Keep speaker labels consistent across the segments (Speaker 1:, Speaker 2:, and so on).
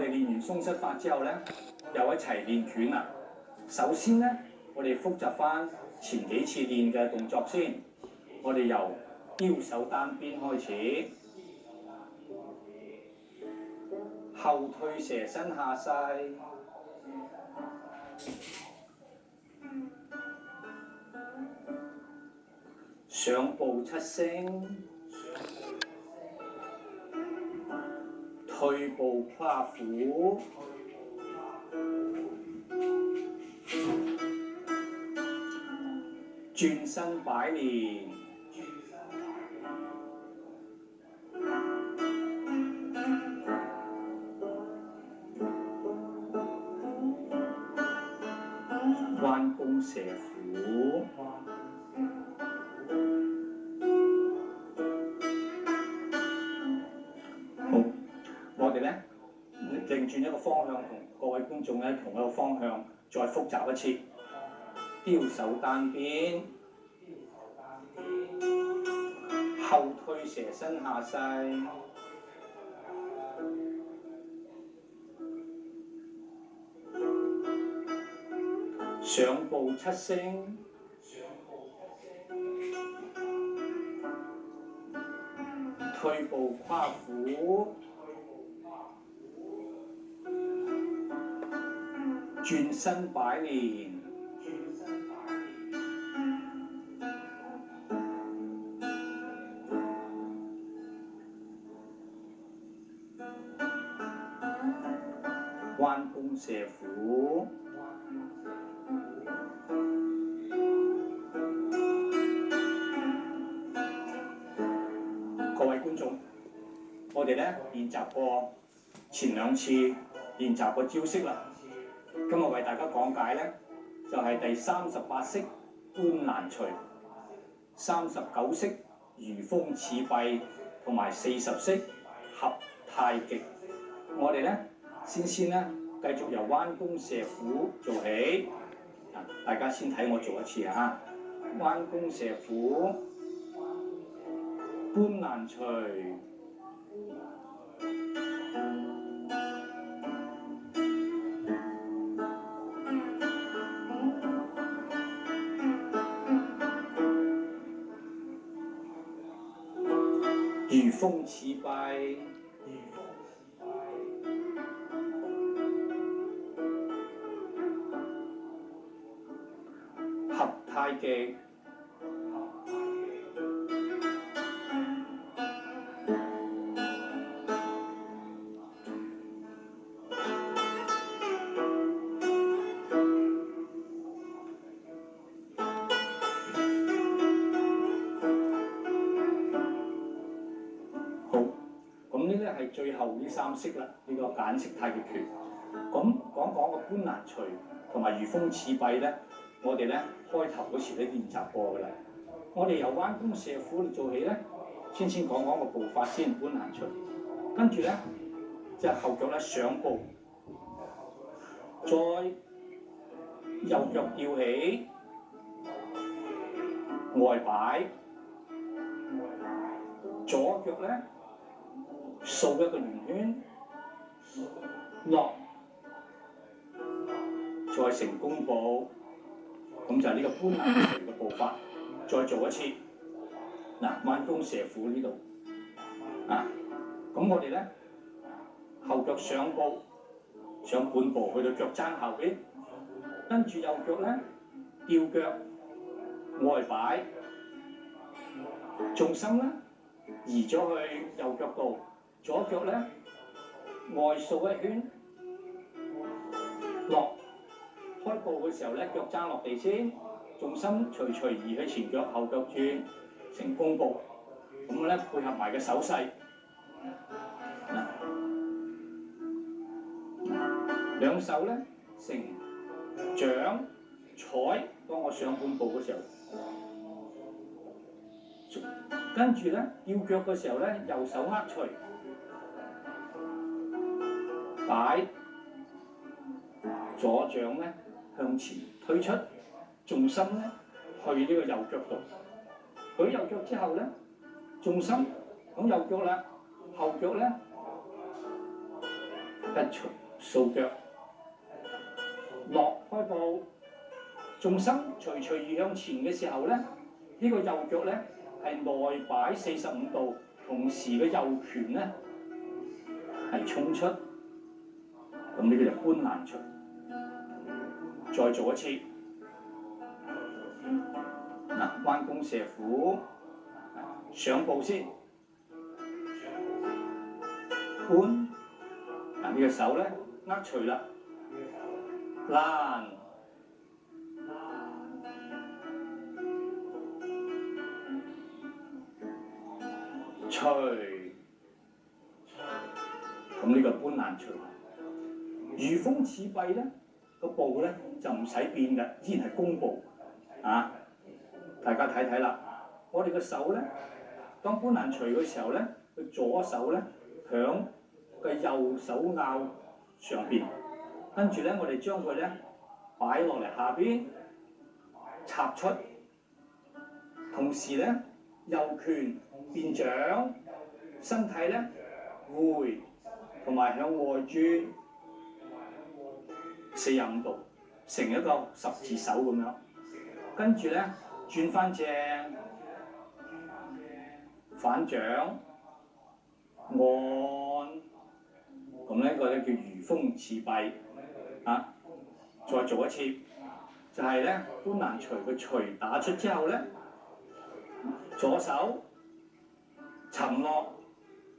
Speaker 1: 哋練完鬆膝法之後咧，又一齊練拳啦。首先咧，我哋複習翻前幾次練嘅動作先。我哋由腰手單邊開始，後退蛇身下勢，上步七星，退步跨虎，轉身擺連，彎弓蛇虎。好，我哋咧擰轉一個方向，同各位觀眾咧同一個方向再複習一次。腰手單邊，後退蛇身下勢，上步七星，退步跨虎，轉身擺連，彎弓蛇虎。各位觀眾，我哋咧練習過前兩次練習個招式啦。今日為大家講解咧，就係第38式搬攔捶、39式如風似弊同埋40式合太極。我哋咧先咧繼續由彎弓蛇虎做起。大家先睇我做一次啊！彎弓蛇虎，搬攔捶，如風似弊，合太極。咁呢咧係最後呢3式啦，呢個簡式太極拳。咁講個搬攔捶同埋如風似弊咧，我哋咧開頭嗰時咧練習過噶啦。我哋由彎弓蛇虎做起咧，先講個步法先，搬攔捶。跟住咧即係後腳咧上步，再右腳吊起，外擺，左腳咧掃一個圓圈，落，再成弓步，咁就係呢個搬攔捶嘅步法。再做一次，嗱，彎弓蛇虎呢度，咁我哋咧後腳上步，上半步去到腳踭後邊，跟住右腳咧吊腳，外擺，重心咧移咗去右腳度。左腳咧外掃一圈，落，開步嘅時候咧腳踭落地先，重心隨移去前腳後腳轉，成弓步。咁咧配合埋個手勢，兩手咧成掌採。當我上半步嘅時候，跟住咧吊腳嘅時候咧右手握捶。擺，左掌咧向前推出，重心咧去呢個右腳度。舉右腳之後咧，重心咁右腳啦，後腳咧一除掃腳，落開步，重心隨而向前嘅時候咧，呢個右腳咧係內擺45度，同時嘅右拳咧係衝出，咁呢個就搬攔出。再做一次，嗱，彎弓射虎，上步先，搬，嗱呢個手咧握除啦，攔，除，咁呢個搬攔除。如風似弊咧，個步咧就唔使變嘅，依然係弓步啊！大家睇睇啦，我哋個手咧，當搬攔除嘅時候咧，佢左手咧響個右手拗上邊，跟住咧我哋將佢咧擺落嚟下邊插出，同時咧右拳變掌，身體咧回同埋向外轉45度，成一個十字手咁樣。跟住咧轉翻正，反掌按，咁呢個咧叫如風似弊啊！再做一次，就係咧搬攔除嘅除打出之後咧，左手沉落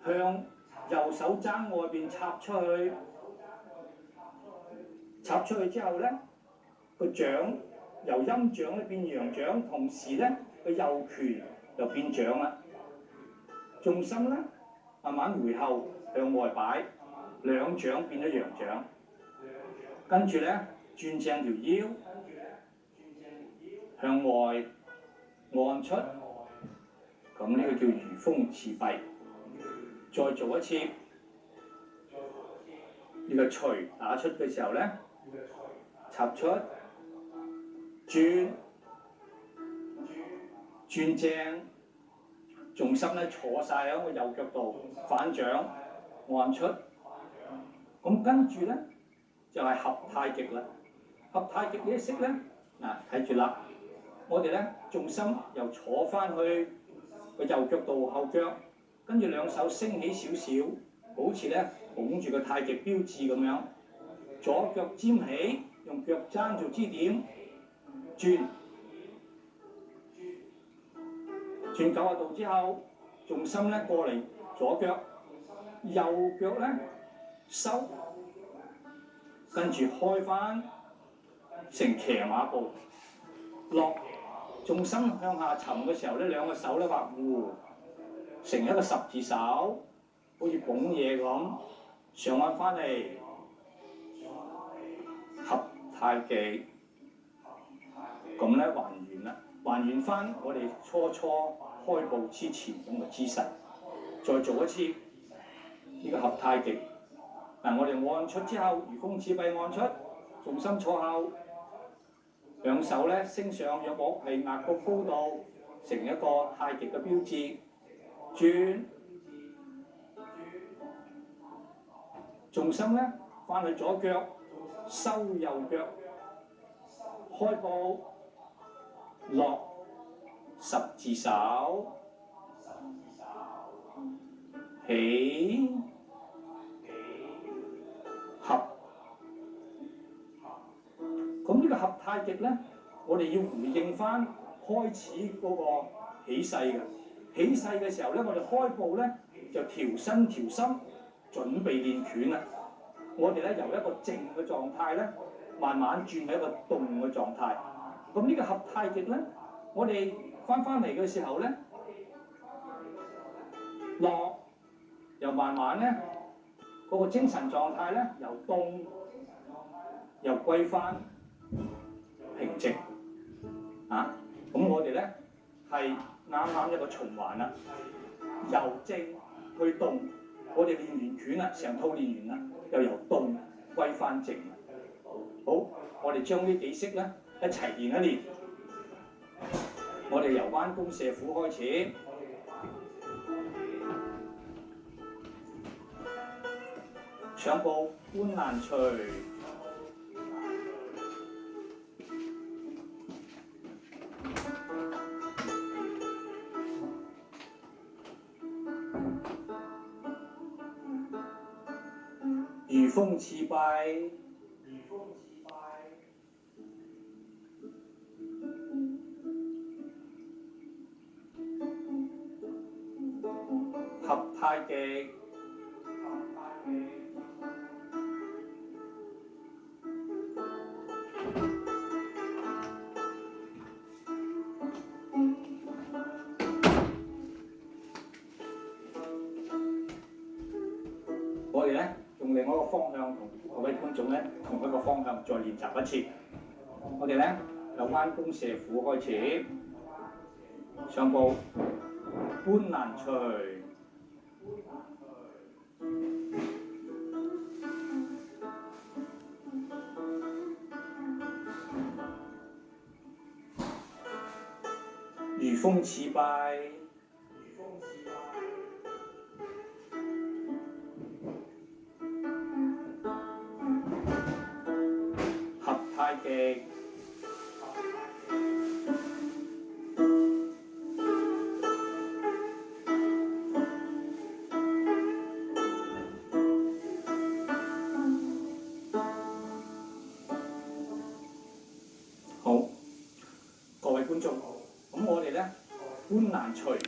Speaker 1: 向右手踭外邊插出去，插出去之後咧，個掌由陰掌咧變陽掌，同時咧個右拳又變掌啦。重心咧慢慢回後向外擺，兩掌變咗陽掌，跟住咧轉正條腰，向外按出，咁呢個叫如風似弊。再做一次，呢個除打出嘅時候咧，插出，轉正，重心咧坐晒喺個右腳度，反掌按出。咁跟住咧就係合太極啦。合太極呢一式咧，嗱睇住啦，我哋咧重心又坐翻去個右腳度後腳，跟住兩手升起少少，好似咧捧住個太極標誌咁樣。左腳尖起，用腳踭做支點，轉90度之後，重心咧過嚟左腳，右腳咧收，跟住開翻成騎馬步落，重心向下沉嘅時候咧，兩個手咧畫弧，成一個十字手，好似捧嘢咁，上彎翻嚟。合太極，咁咧還原啦，還原翻我哋初開步之前咁嘅姿勢，再做一次呢個合太極。嗱，我哋按出之後，如風似弊按出，重心坐後，兩手咧升上約莫係額角高度，成一個太極嘅標誌。轉，重心咧翻去左腳。收右腳，開步落十字手，起合。咁呢個合太極咧，我哋要回應翻開始嗰個起勢嘅。起勢嘅時候咧，我哋開步咧就調身調心，準備練拳啦。我哋咧由一個靜嘅狀態咧，慢慢轉喺一個動嘅狀態。咁呢個合太極咧，我哋翻嚟嘅時候咧，落又慢慢咧，嗰個精神狀態咧由動又歸翻平靜啊。咁我哋咧係啱一個循環啦，由靜去動。我哋練完拳啦，成套練完啦，又由動歸翻靜。好，我哋將呢幾式咧一齊練一練。我哋由彎弓射虎開始，上步搬難隨。如風似拜。合太極。我哋咧用另外一個方向同各位觀眾咧同一個方向再練習一次。我哋咧由彎弓射虎開始，上步搬難隨。如風似拜。合太極。好，各位觀眾，咁我哋咧搬難隨。